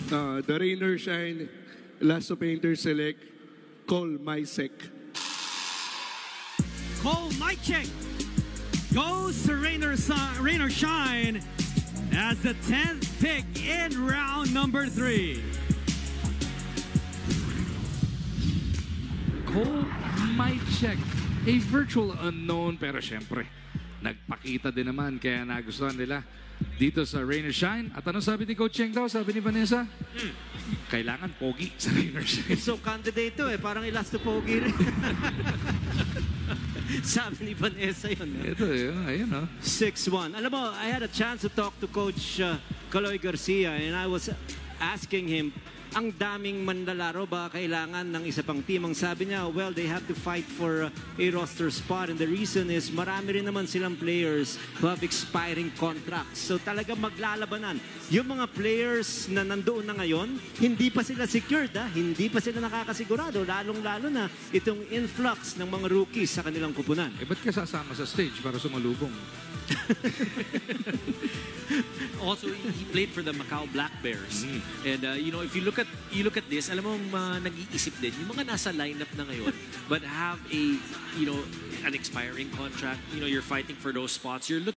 The Rain or Shine, Lasso Painter Select, Call Mysec. Cole Mychek goes to Rain or Shine as the 10th pick in round number 3. Cole Mychek, a virtual unknown, pero syempre, nagpakita din naman kaya nagustuhan nila dito sa Rain or Shine. At ano sabi ni Coach Cheng daw? Sabi ni Vanessa? Kailangan pogi sa Rain or Shine. So candidate to parang ilasto pogi rin. Sabi ni Vanessa yun. Ito ayun 6-1. Alam mo, I had a chance to talk to Coach Caloy Garcia and I was asking him, ang daming manlalaro ba kailangan ng isa pang team? Ang sabi niya, well, they have to fight for a roster spot and the reason is marami rin naman silang players who have expiring contracts. So talaga maglalabanan. Yung mga players na nandoon na ngayon, hindi pa sila secured, hindi pa sila nakakasigurado, lalong-lalo na itong influx ng mga rookies sa kanilang kupunan. Ba't ka sasama sa stage para sumalubong? Also, he played for the Macau Black Bears. And you know, if you look at this, alam mo nag-iisip din yung mga nasa lineup na ngayon but have a an expiring contract. You know, you're fighting for those spots. You're looking